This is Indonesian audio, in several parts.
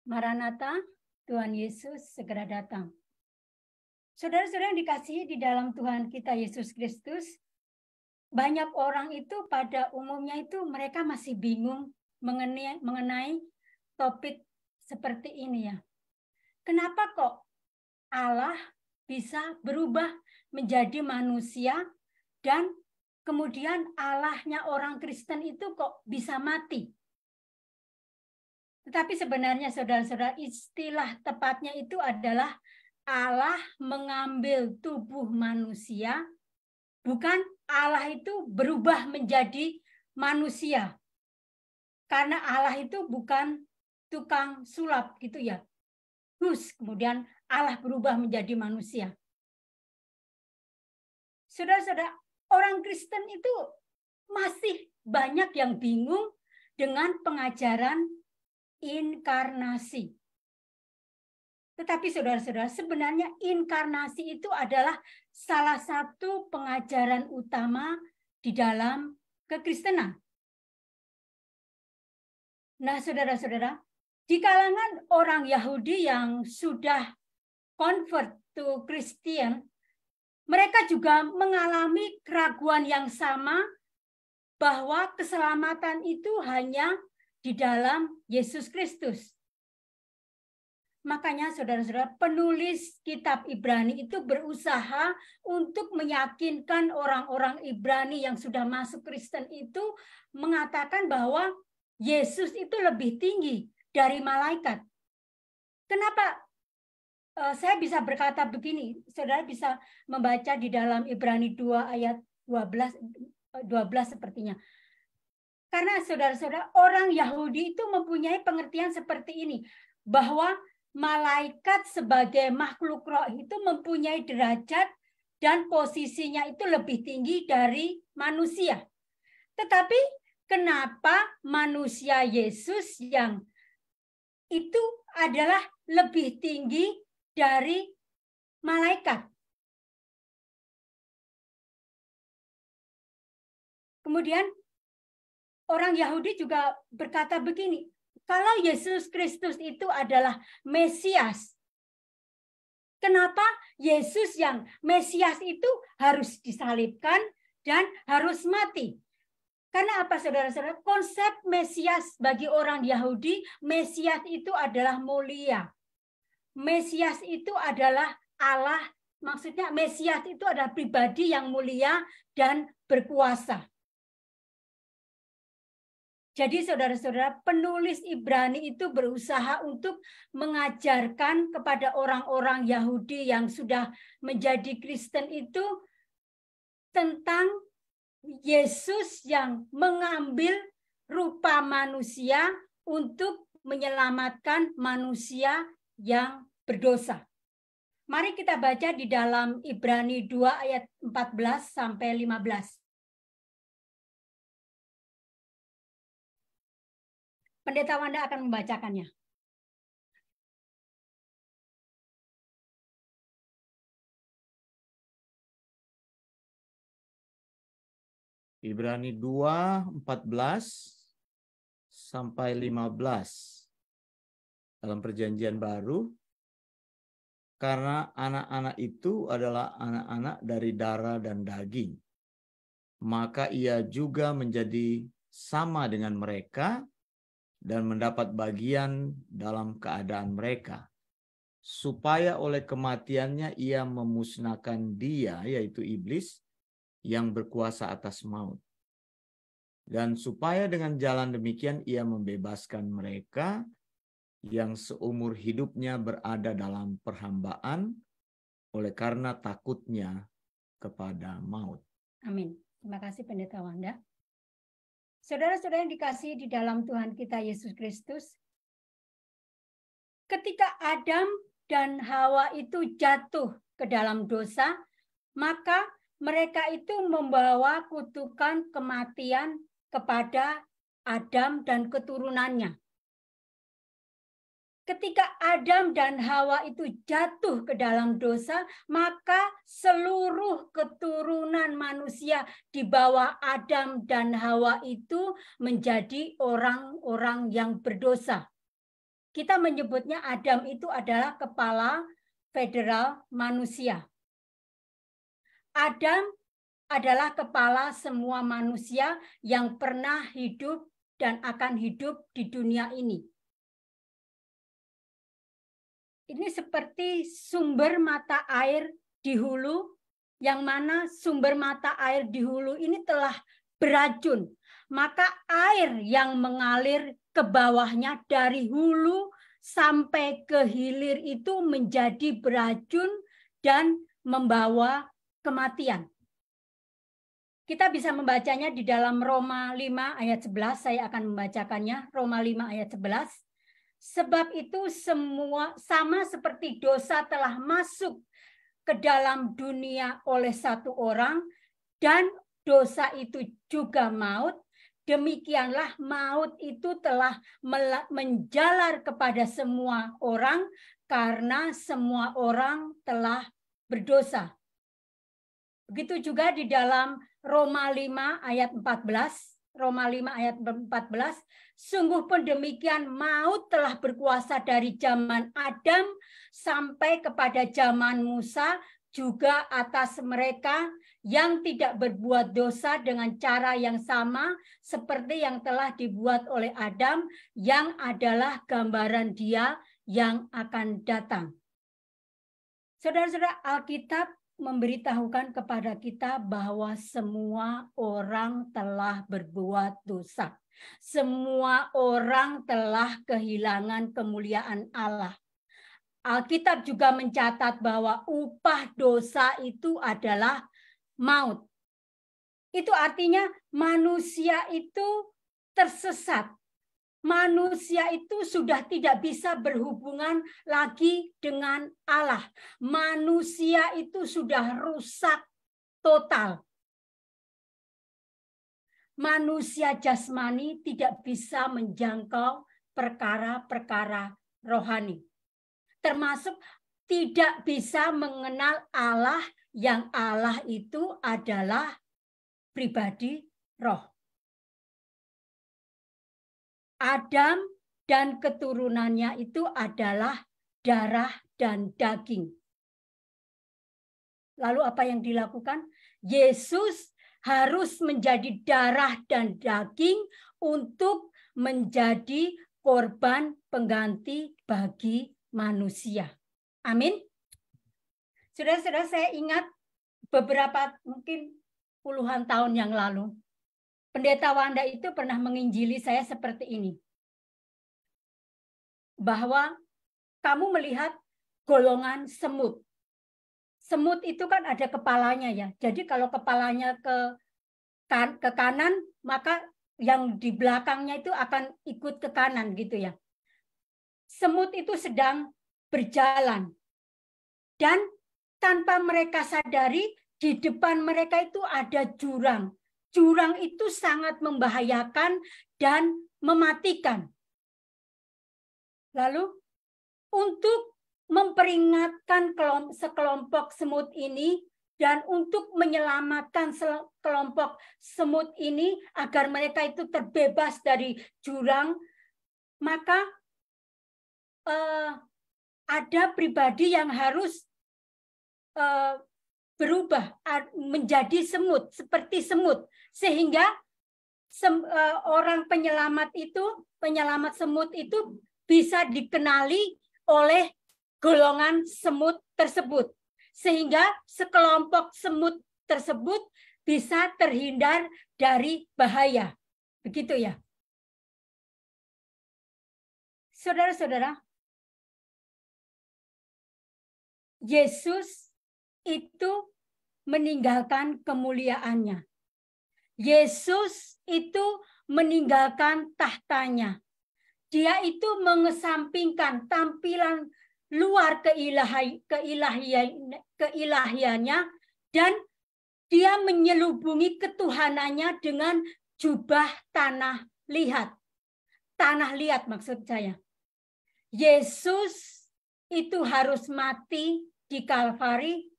Maranatha, Tuhan Yesus segera datang. Saudara-saudara yang dikasihi di dalam Tuhan kita Yesus Kristus, banyak orang itu pada umumnya itu mereka masih bingung mengenai topik seperti ini ya. Kenapa kok Allah bisa berubah menjadi manusia dan kemudian Allahnya orang Kristen itu kok bisa mati? Tetapi sebenarnya saudara-saudara, istilah tepatnya itu adalah Allah mengambil tubuh manusia, bukan Allah itu berubah menjadi manusia. Karena Allah itu bukan tukang sulap gitu ya. Terus kemudian Allah berubah menjadi manusia. Saudara-saudara, orang Kristen itu masih banyak yang bingung dengan pengajaran inkarnasi. Tetapi saudara-saudara, sebenarnya inkarnasi itu adalah salah satu pengajaran utama di dalam kekristenan. Nah, saudara-saudara, di kalangan orang Yahudi yang sudah convert to Christian, mereka juga mengalami keraguan yang sama bahwa keselamatan itu hanya di dalam Yesus Kristus. Makanya saudara-saudara, penulis kitab Ibrani itu berusaha untuk meyakinkan orang-orang Ibrani yang sudah masuk Kristen itu mengatakan bahwa Yesus itu lebih tinggi dari malaikat. Kenapa saya bisa berkata begini? Saudara bisa membaca di dalam Ibrani 2 ayat 12 sepertinya. Karena saudara-saudara, orang Yahudi itu mempunyai pengertian seperti ini, bahwa malaikat sebagai makhluk roh itu mempunyai derajat dan posisinya itu lebih tinggi dari manusia. Tetapi kenapa manusia Yesus yang itu adalah lebih tinggi dari malaikat? Kemudian orang Yahudi juga berkata begini, kalau Yesus Kristus itu adalah Mesias, kenapa Yesus yang Mesias itu harus disalibkan dan harus mati? Karena apa saudara-saudara? Konsep Mesias bagi orang Yahudi, Mesias itu adalah mulia. Mesias itu adalah Allah, maksudnya Mesias itu adalah pribadi yang mulia dan berkuasa. Jadi saudara-saudara, penulis Ibrani itu berusaha untuk mengajarkan kepada orang-orang Yahudi yang sudah menjadi Kristen itu tentang Yesus yang mengambil rupa manusia untuk menyelamatkan manusia yang berdosa. Mari kita baca di dalam Ibrani 2 ayat 14 sampai 15. Pendeta Wanda akan membacakannya. Ibrani 2:14 sampai 15. Dalam Perjanjian Baru, karena anak-anak itu adalah anak-anak dari darah dan daging, maka ia juga menjadi sama dengan mereka dan mendapat bagian dalam keadaan mereka, supaya oleh kematiannya ia memusnahkan dia, yaitu iblis, yang berkuasa atas maut. Dan supaya dengan jalan demikian ia membebaskan mereka yang seumur hidupnya berada dalam perhambaan oleh karena takutnya kepada maut. Amin. Terima kasih Pendeta Wanda. Saudara-saudara yang dikasihi di dalam Tuhan kita Yesus Kristus, ketika Adam dan Hawa itu jatuh ke dalam dosa, maka mereka itu membawa kutukan kematian kepada Adam dan keturunannya. Ketika Adam dan Hawa itu jatuh ke dalam dosa, maka seluruh keturunan manusia di bawah Adam dan Hawa itu menjadi orang-orang yang berdosa. kita menyebutnya Adam itu adalah kepala federal manusia. Adam adalah kepala semua manusia yang pernah hidup dan akan hidup di dunia ini. Ini seperti sumber mata air di hulu, yang mana sumber mata air di hulu ini telah beracun. Maka air yang mengalir ke bawahnya dari hulu sampai ke hilir itu menjadi beracun dan membawa kematian. Kita bisa membacanya di dalam Roma 5 ayat 11. Saya akan membacakannya. Roma 5 ayat 11. Sebab itu semua sama seperti dosa telah masuk ke dalam dunia oleh satu orang, dan dosa itu juga maut, demikianlah maut itu telah menjalar kepada semua orang karena semua orang telah berdosa. Begitu juga di dalam Roma 5 ayat 14. Roma 5 ayat 14. Sungguh pun demikian maut telah berkuasa dari zaman Adam sampai kepada zaman Musa, juga atas mereka yang tidak berbuat dosa dengan cara yang sama seperti yang telah dibuat oleh Adam, yang adalah gambaran Dia yang akan datang. Saudara-saudara, Alkitab memberitahukan kepada kita bahwa semua orang telah berbuat dosa. Semua orang telah kehilangan kemuliaan Allah. Alkitab juga mencatat bahwa upah dosa itu adalah maut. Itu artinya manusia itu tersesat. Manusia itu sudah tidak bisa berhubungan lagi dengan Allah. Manusia itu sudah rusak total. Manusia jasmani tidak bisa menjangkau perkara-perkara rohani. Termasuk tidak bisa mengenal Allah, yang Allah itu adalah pribadi roh. Adam dan keturunannya itu adalah darah dan daging. Lalu apa yang dilakukan? Yesus harus menjadi darah dan daging untuk menjadi korban pengganti bagi manusia. Amin. Saudara-saudara, saya ingat beberapa, mungkin puluhan tahun yang lalu, Pendeta Wanda itu pernah menginjili saya seperti ini. Bahwa kamu melihat golongan semut. Semut itu kan ada kepalanya ya. Jadi kalau kepalanya ke kanan, maka yang di belakangnya itu akan ikut ke kanan gitu ya. Semut itu sedang berjalan. Dan tanpa mereka sadari, di depan mereka itu ada jurang. Jurang itu sangat membahayakan dan mematikan. Lalu untuk memperingatkan sekelompok semut ini dan untuk menyelamatkan sekelompok semut ini agar mereka itu terbebas dari jurang, maka ada pribadi yang harus berubah menjadi semut, seperti semut, sehingga orang penyelamat semut itu bisa dikenali oleh golongan semut tersebut, sehingga sekelompok semut tersebut bisa terhindar dari bahaya. Begitu ya. Saudara-saudara, Yesus itu meninggalkan kemuliaannya. Yesus itu meninggalkan tahtanya. Dia itu mengesampingkan tampilan luar keilahiannya dan dia menyelubungi ketuhanannya dengan jubah tanah liat. Tanah liat maksud saya. Yesus itu harus mati di Kalvari.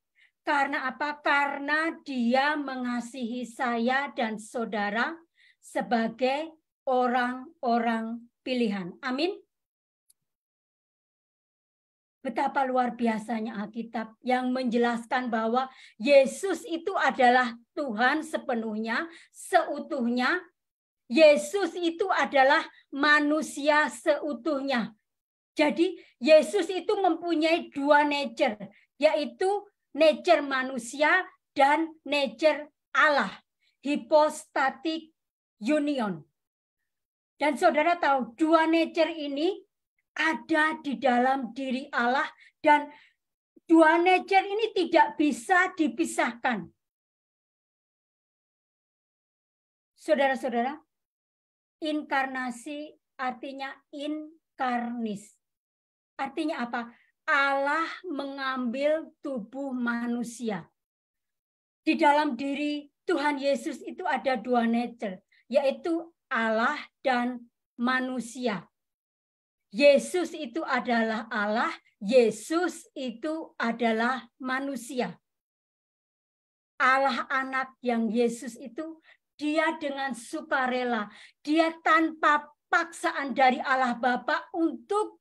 Karena apa? Karena dia mengasihi saya dan saudara sebagai orang-orang pilihan. Amin. Betapa luar biasanya Alkitab yang menjelaskan bahwa Yesus itu adalah Tuhan sepenuhnya, seutuhnya. Yesus itu adalah manusia seutuhnya. Jadi Yesus itu mempunyai dua nature, yaitu nature manusia dan nature Allah. Hypostatic union. Dan saudara tahu, dua nature ini ada di dalam diri Allah, dan dua nature ini tidak bisa dipisahkan. Saudara-saudara, inkarnasi artinya inkarnis. Artinya apa? Allah mengambil tubuh manusia. Di dalam diri Tuhan Yesus itu ada dua nature, yaitu Allah dan manusia. Yesus itu adalah Allah, Yesus itu adalah manusia. Allah anak yang Yesus itu, dia dengan sukarela, dia tanpa paksaan dari Allah Bapa untuk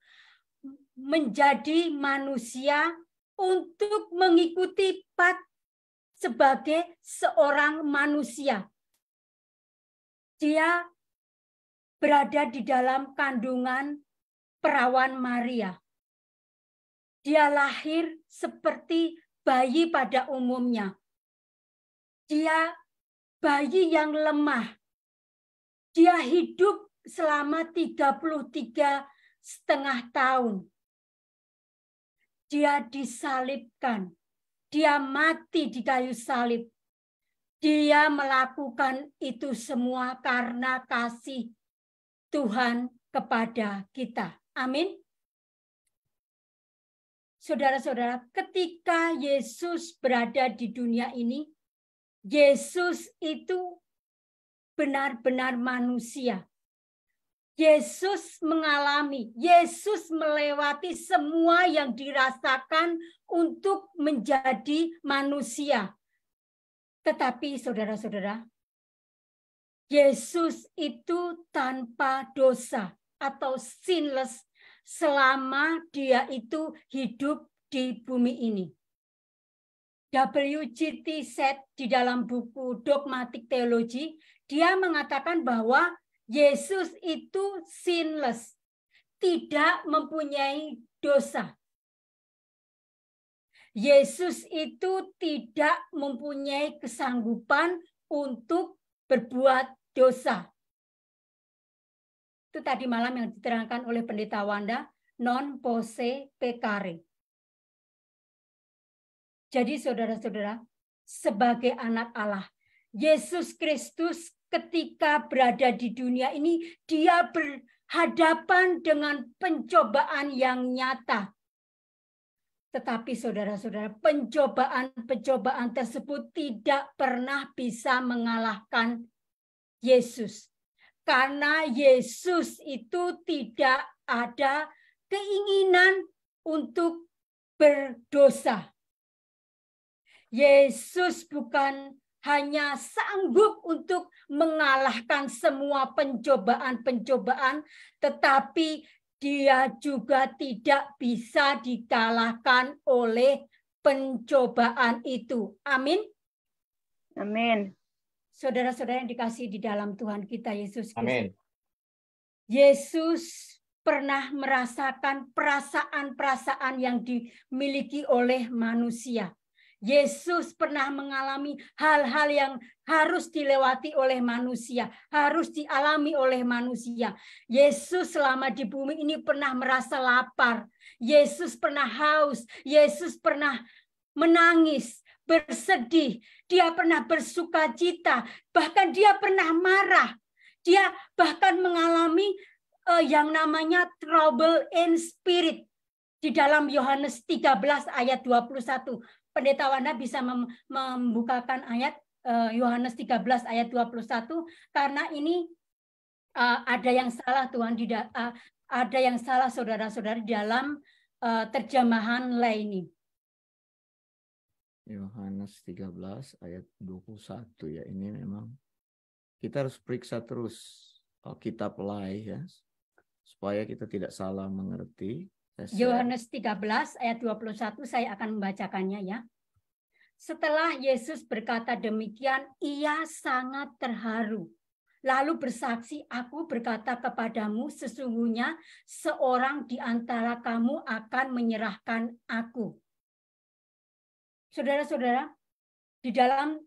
menjadi manusia, untuk mengikuti path sebagai seorang manusia. Dia berada di dalam kandungan perawan Maria. Dia lahir seperti bayi pada umumnya. Dia bayi yang lemah. Dia hidup selama 33,5 tahun. Dia disalibkan. Dia mati di kayu salib. Dia melakukan itu semua karena kasih Tuhan kepada kita. Amin. Saudara-saudara, ketika Yesus berada di dunia ini, Yesus itu benar-benar manusia. Yesus mengalami, Yesus melewati semua yang dirasakan untuk menjadi manusia. Tetapi saudara-saudara, Yesus itu tanpa dosa atau sinless selama dia itu hidup di bumi ini. W.G.T. Seth di dalam buku Dogmatic Theology, dia mengatakan bahwa Yesus itu sinless, tidak mempunyai dosa. Yesus itu tidak mempunyai kesanggupan untuk berbuat dosa. Itu tadi malam yang diterangkan oleh Pendeta Wanda, non posse peccare. Jadi saudara-saudara, sebagai anak Allah, Yesus Kristus ketika berada di dunia ini, dia berhadapan dengan pencobaan yang nyata. Tetapi saudara-saudara, pencobaan-pencobaan tersebut tidak pernah bisa mengalahkan Yesus. Karena Yesus itu tidak ada keinginan untuk berdosa. Yesus bukan hanya sanggup untuk mengalahkan semua pencobaan-pencobaan, tetapi dia juga tidak bisa dikalahkan oleh pencobaan itu. Amin. Amin. Saudara-saudara yang dikasihi di dalam Tuhan kita Yesus Kristus. Amin. Yesus pernah merasakan perasaan-perasaan yang dimiliki oleh manusia. Yesus pernah mengalami hal-hal yang harus dilewati oleh manusia, harus dialami oleh manusia. Yesus selama di bumi ini pernah merasa lapar. Yesus pernah haus. Yesus pernah menangis, bersedih. Dia pernah bersukacita. Bahkan dia pernah marah. Dia bahkan mengalami yang namanya trouble in spirit. Di dalam Yohanes 13 ayat 21. Pendeta Wanda bisa membukakan ayat Yohanes 13 ayat 21. Karena ini ada yang salah Tuhan, ada yang salah saudara-saudara dalam terjemahan lain ini. Yohanes 13 ayat 21 ya. Ini memang kita harus periksa terus kitab lain ya, supaya kita tidak salah mengerti. Saya Kita share. Yohanes 13 ayat 21 saya akan membacakannya ya. Setelah Yesus berkata demikian, ia sangat terharu. Lalu bersaksi, aku berkata kepadamu, sesungguhnya seorang di antara kamu akan menyerahkan aku. Saudara-saudara, di dalam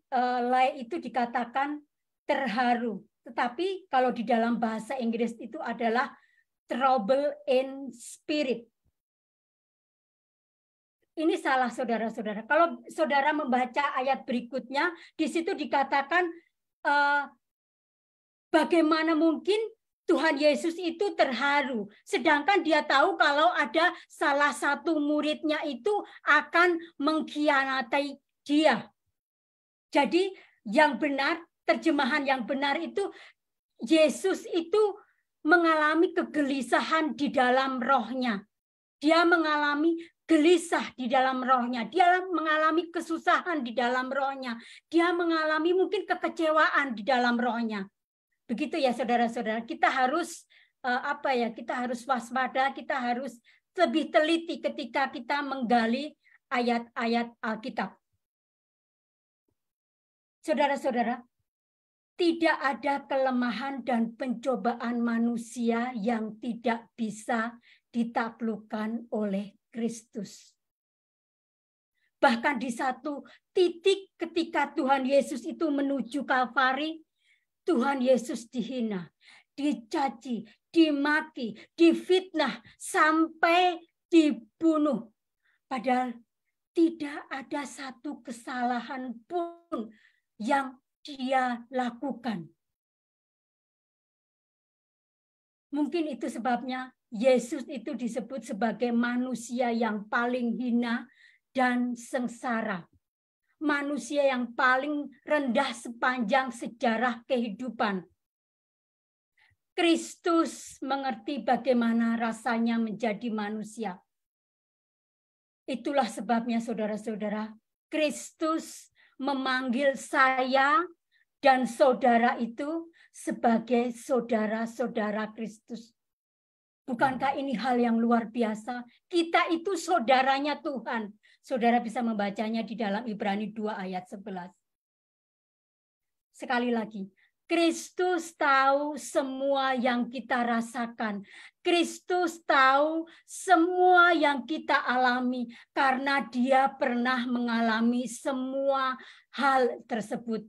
lay itu dikatakan terharu. Tetapi kalau di dalam bahasa Inggris itu adalah trouble in spirit. Ini salah saudara-saudara. Kalau saudara membaca ayat berikutnya, di situ dikatakan bagaimana mungkin Tuhan Yesus itu terharu. Sedangkan dia tahu kalau ada salah satu muridnya itu akan mengkhianati dia. Jadi yang benar, terjemahan yang benar itu, Yesus itu mengalami kegelisahan di dalam rohnya. Dia mengalami gelisah di dalam rohnya. Dia mengalami kesusahan di dalam rohnya. Dia mengalami mungkin kekecewaan di dalam rohnya. Begitu ya saudara-saudara, kita harus kita harus waspada, kita harus lebih teliti ketika kita menggali ayat-ayat Alkitab. Saudara-saudara, tidak ada kelemahan dan pencobaan manusia yang tidak bisa ditaklukkan oleh Kristus. Bahkan di satu titik ketika Tuhan Yesus itu menuju Kalvari, Tuhan Yesus dihina, dicaci, dimaki, difitnah, sampai dibunuh. Padahal tidak ada satu kesalahan pun yang dia lakukan. Mungkin itu sebabnya Yesus itu disebut sebagai manusia yang paling hina dan sengsara. Manusia yang paling rendah sepanjang sejarah kehidupan. Kristus mengerti bagaimana rasanya menjadi manusia. Itulah sebabnya saudara-saudara, Kristus memanggil saya dan saudara itu sebagai saudara-saudara Kristus. Bukankah ini hal yang luar biasa? Kita itu saudaranya Tuhan. Saudara bisa membacanya di dalam Ibrani 2 ayat 11. Sekali lagi, Kristus tahu semua yang kita rasakan. Kristus tahu semua yang kita alami karena dia pernah mengalami semua hal tersebut.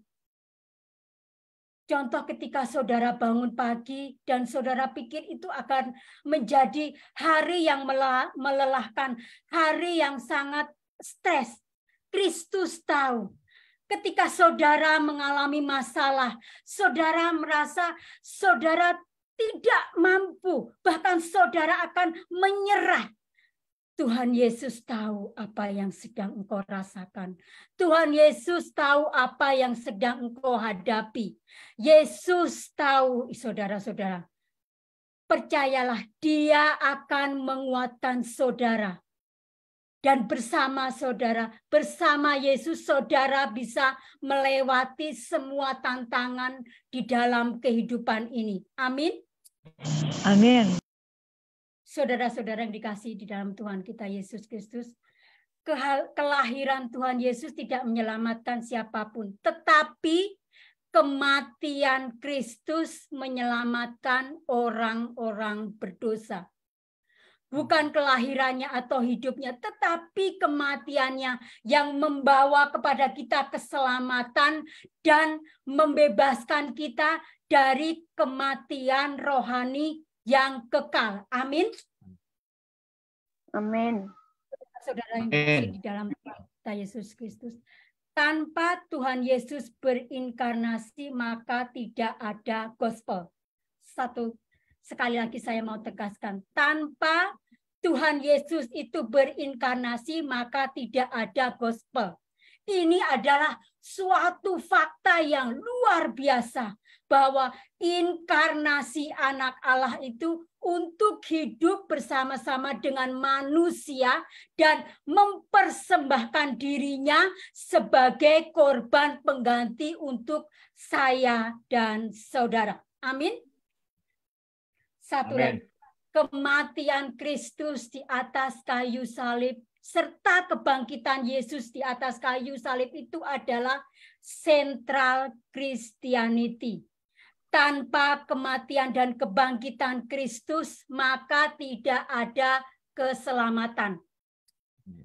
Contoh ketika saudara bangun pagi dan saudara pikir itu akan menjadi hari yang melelahkan, hari yang sangat stres. Kristus tahu. Ketika saudara mengalami masalah, saudara merasa saudara tidak mampu, bahkan saudara akan menyerah. Tuhan Yesus tahu apa yang sedang engkau rasakan. Tuhan Yesus tahu apa yang sedang engkau hadapi. Yesus tahu, saudara-saudara. Percayalah, dia akan menguatkan saudara. Dan bersama saudara, bersama Yesus, saudara bisa melewati semua tantangan di dalam kehidupan ini. Amin. Amin. Saudara-saudara yang dikasihi di dalam Tuhan kita Yesus Kristus, kelahiran Tuhan Yesus tidak menyelamatkan siapapun, tetapi kematian Kristus menyelamatkan orang-orang berdosa. Bukan kelahirannya atau hidupnya, tetapi kematiannya yang membawa kepada kita keselamatan dan membebaskan kita dari kematian rohani yang kekal. Amin. Amin. Saudara yang dikasihi di dalam kita Yesus Kristus, tanpa Tuhan Yesus berinkarnasi maka tidak ada gospel. Sekali lagi saya mau tegaskan, tanpa Tuhan Yesus itu berinkarnasi maka tidak ada gospel. Ini adalah suatu fakta yang luar biasa bahwa inkarnasi anak Allah itu untuk hidup bersama-sama dengan manusia dan mempersembahkan dirinya sebagai korban pengganti untuk saya dan saudara. Amin. Satu lagi. kematian Kristus di atas kayu salib serta kebangkitan Yesus di atas kayu salib itu adalah sentral Christianity. Tanpa kematian dan kebangkitan Kristus, maka tidak ada keselamatan.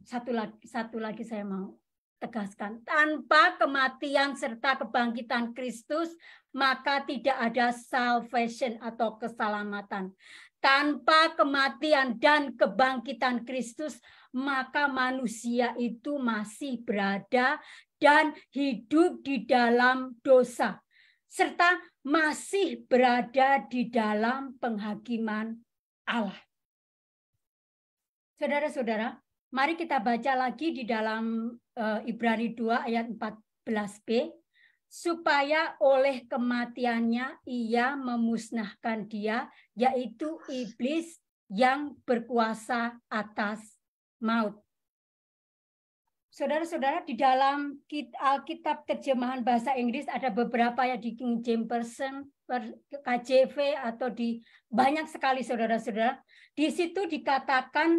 Satu lagi saya mau tegaskan. Tanpa kematian serta kebangkitan Kristus, maka tidak ada salvation atau keselamatan. Tanpa kematian dan kebangkitan Kristus, maka manusia itu masih berada dan hidup di dalam dosa, serta masih berada di dalam penghakiman Allah. Saudara-saudara, mari kita baca lagi di dalam Ibrani 2 ayat 14b. Supaya oleh kematiannya ia memusnahkan dia, yaitu iblis yang berkuasa atas maut. Saudara-saudara, di dalam Alkitab terjemahan bahasa Inggris ada beberapa ya, di King James Version, KJV, atau di banyak sekali saudara-saudara. Di situ dikatakan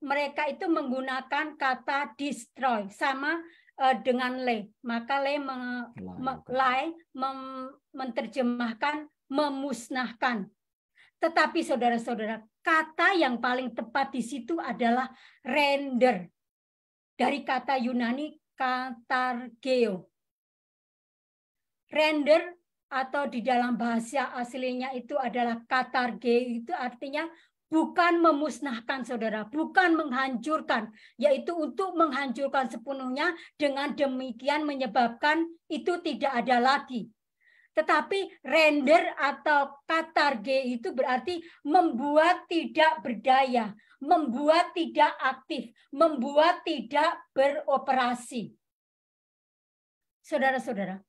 mereka itu menggunakan kata destroy sama dengan lay. Maka lay menerjemahkan memusnahkan. Tetapi saudara-saudara, kata yang paling tepat di situ adalah render. Dari kata Yunani katargeo. Render atau di dalam bahasa aslinya itu adalah katargeo, itu artinya bukan memusnahkan saudara, bukan menghancurkan, yaitu untuk menghancurkan sepenuhnya, dengan demikian menyebabkan itu tidak ada lagi. Tetapi render atau katarge itu berarti membuat tidak berdaya, membuat tidak aktif, membuat tidak beroperasi. Saudara-saudara,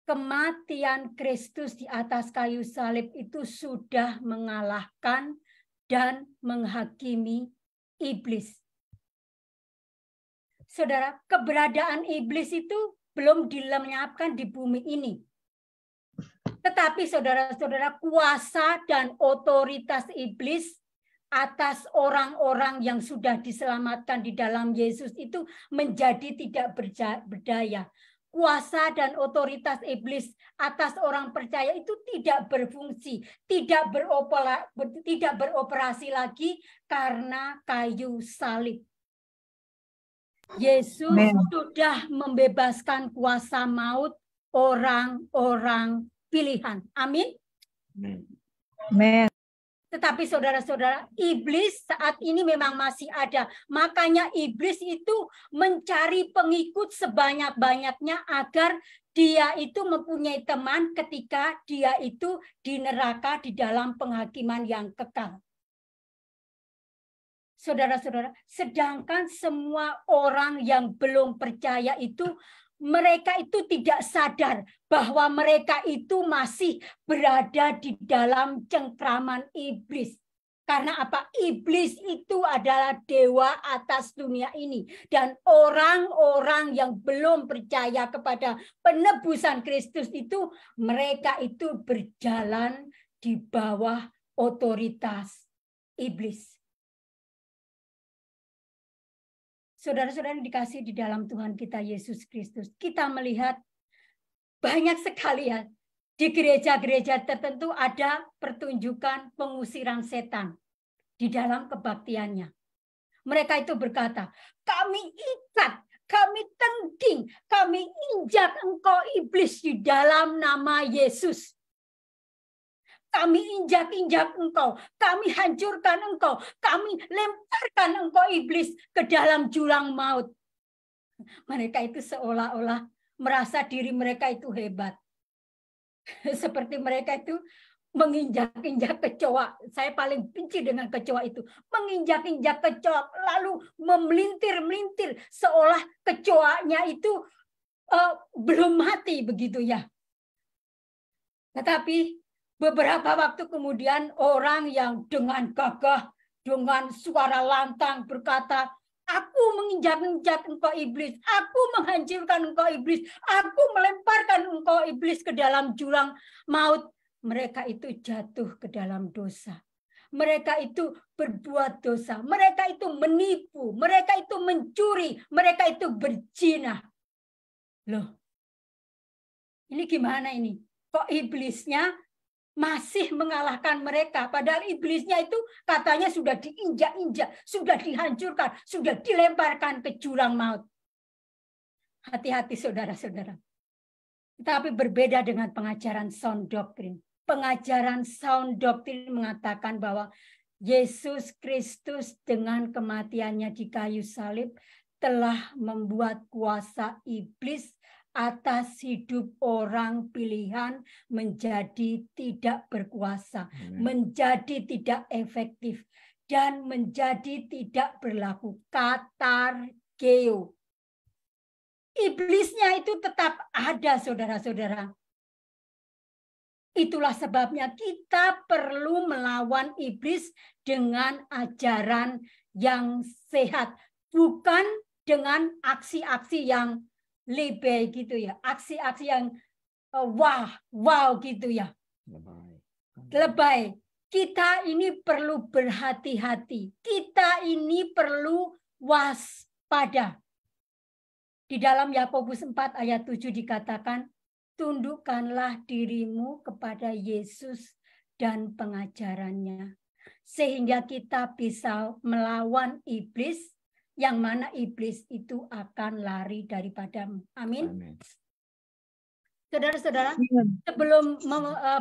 kematian Kristus di atas kayu salib itu sudah mengalahkan dan menghakimi iblis. Saudara, keberadaan iblis itu belum dilenyapkan di bumi ini. Tetapi saudara-saudara, kuasa dan otoritas iblis atas orang-orang yang sudah diselamatkan di dalam Yesus itu menjadi tidak berdaya. Kuasa dan otoritas iblis atas orang percaya itu tidak berfungsi, tidak beroperasi lagi karena kayu salib. Yesus sudah membebaskan kuasa maut orang-orang pilihan. Amin. Amin. Tetapi saudara-saudara, iblis saat ini memang masih ada. Makanya iblis itu mencari pengikut sebanyak-banyaknya agar dia itu mempunyai teman ketika dia itu di neraka di dalam penghakiman yang kekal. Saudara-saudara, sedangkan semua orang yang belum percaya itu, mereka itu tidak sadar bahwa mereka itu masih berada di dalam cengkraman iblis. Karena apa? Iblis itu adalah dewa atas dunia ini. Dan orang-orang yang belum percaya kepada penebusan Kristus itu, mereka itu berjalan di bawah otoritas iblis. Saudara-saudara yang dikasih di dalam Tuhan kita Yesus Kristus, kita melihat banyak sekali ya, di gereja-gereja tertentu ada pertunjukan pengusiran setan di dalam kebaktiannya. Mereka itu berkata, kami ikat, kami tengking, kami injak engkau iblis di dalam nama Yesus. Kami injak-injak engkau, kami hancurkan engkau, kami lemparkan engkau iblis ke dalam jurang maut. Mereka itu seolah-olah merasa diri mereka itu hebat. Seperti mereka itu menginjak-injak kecoa. Saya paling benci dengan kecoa itu. Menginjak-injak kecoa, lalu memelintir-melintir seolah kecoanya itu belum mati begitu ya. Tetapi beberapa waktu kemudian orang yang dengan gagah, dengan suara lantang berkata, aku menginjak-injak engkau iblis, aku menghancurkan engkau iblis, aku melemparkan engkau iblis ke dalam jurang maut. Mereka itu jatuh ke dalam dosa. mereka itu berbuat dosa, mereka itu menipu, mereka itu mencuri, mereka itu berzina. Loh, ini gimana ini? Kok iblisnya masih mengalahkan mereka? Padahal iblisnya itu katanya sudah diinjak-injak, sudah dihancurkan, sudah dilemparkan ke jurang maut. Hati-hati saudara-saudara. Tapi berbeda dengan pengajaran sound doctrine. Pengajaran sound doctrine mengatakan bahwa Yesus Kristus dengan kematiannya di kayu salib telah membuat kuasa iblis atas hidup orang pilihan menjadi tidak berkuasa, menjadi tidak efektif, dan menjadi tidak berlaku. Katargeo. Iblisnya itu tetap ada, saudara-saudara. Itulah sebabnya kita perlu melawan iblis dengan ajaran yang sehat, bukan dengan aksi-aksi yang lebay gitu ya, aksi-aksi yang wow gitu ya, lebay. Kita ini perlu berhati-hati, kita ini perlu waspada. Di dalam Yakobus 4 ayat 7 dikatakan, tundukkanlah dirimu kepada Yesus dan pengajarannya. Sehingga kita bisa melawan iblis, yang mana iblis itu akan lari daripadamu. Amin. Saudara-saudara, sebelum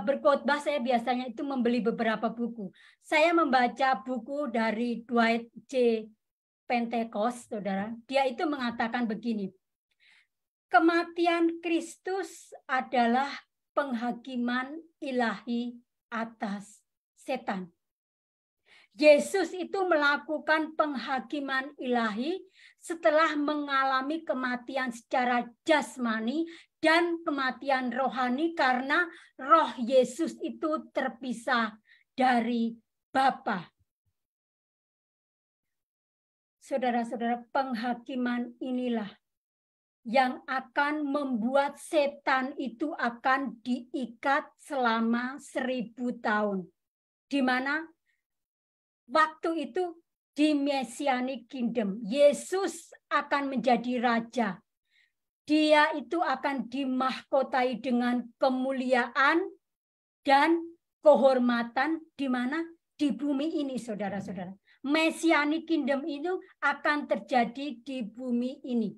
berkhotbah saya biasanya itu membeli beberapa buku. Saya membaca buku dari Dwight J. Pentecost, saudara. Dia itu mengatakan begini. Kematian Kristus adalah penghakiman ilahi atas setan. Yesus itu melakukan penghakiman ilahi setelah mengalami kematian secara jasmani dan kematian rohani karena roh Yesus itu terpisah dari Bapa. Saudara-saudara, penghakiman inilah yang akan membuat setan itu akan diikat selama 1000 tahun. Di mana waktu itu di Messianic Kingdom, Yesus akan menjadi raja. Dia itu akan dimahkotai dengan kemuliaan dan kehormatan di mana? Di bumi ini, saudara-saudara. Messianic Kingdom itu akan terjadi di bumi ini.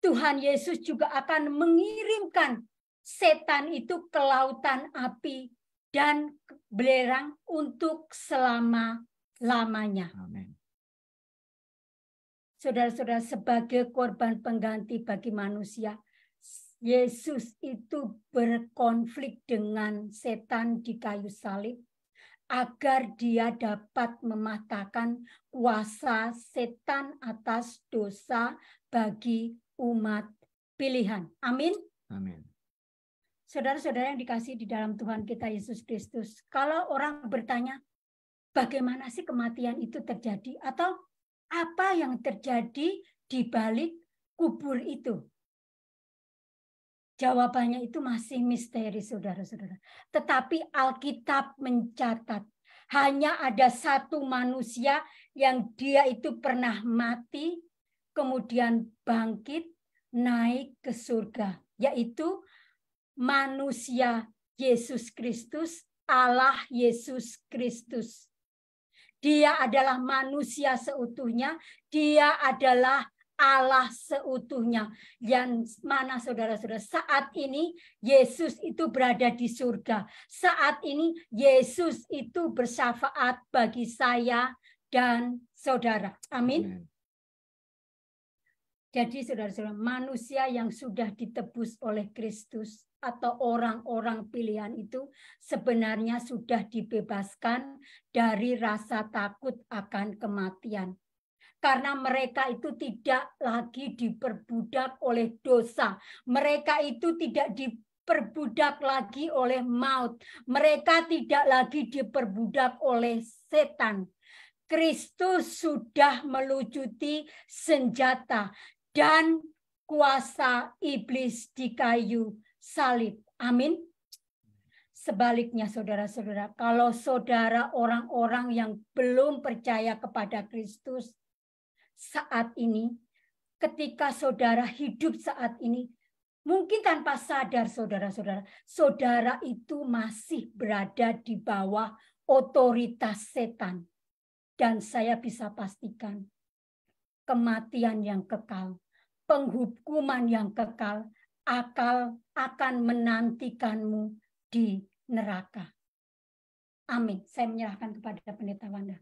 Tuhan Yesus juga akan mengirimkan setan itu ke lautan api dan belerang untuk selama-lamanya. Amin. Saudara-saudara, sebagai korban pengganti bagi manusia, Yesus itu berkonflik dengan setan di kayu salib agar dia dapat mematahkan kuasa setan atas dosa bagi umat pilihan. Amin. Amin. Saudara-saudara yang dikasihi di dalam Tuhan kita Yesus Kristus, kalau orang bertanya, bagaimana sih kematian itu terjadi? Atau apa yang terjadi di balik kubur itu? Jawabannya itu masih misteri, saudara-saudara. Tetapi Alkitab mencatat, hanya ada satu manusia yang dia itu pernah mati, kemudian bangkit, naik ke surga, yaitu manusia Yesus Kristus, Allah Yesus Kristus. Dia adalah manusia seutuhnya, dia adalah Allah seutuhnya. Yang mana saudara-saudara, saat ini Yesus itu berada di surga. Saat ini Yesus itu bersyafaat bagi saya dan saudara. Amin. Jadi saudara-saudara, manusia yang sudah ditebus oleh Kristus atau orang-orang pilihan itu sebenarnya sudah dibebaskan dari rasa takut akan kematian. Karena mereka itu tidak lagi diperbudak oleh dosa. Mereka itu tidak diperbudak lagi oleh maut. Mereka tidak lagi diperbudak oleh setan. Kristus sudah melucuti senjata dan kuasa iblis di kayu salib. Amin. Sebaliknya saudara-saudara, kalau saudara orang-orang yang belum percaya kepada Kristus saat ini, ketika saudara hidup saat ini, mungkin tanpa sadar saudara-saudara, saudara itu masih berada di bawah otoritas setan. Dan saya bisa pastikan, kematian yang kekal, penghukuman yang kekal akan menantikanmu di neraka. Amin. Saya menyerahkan kepada Pendeta Wanda.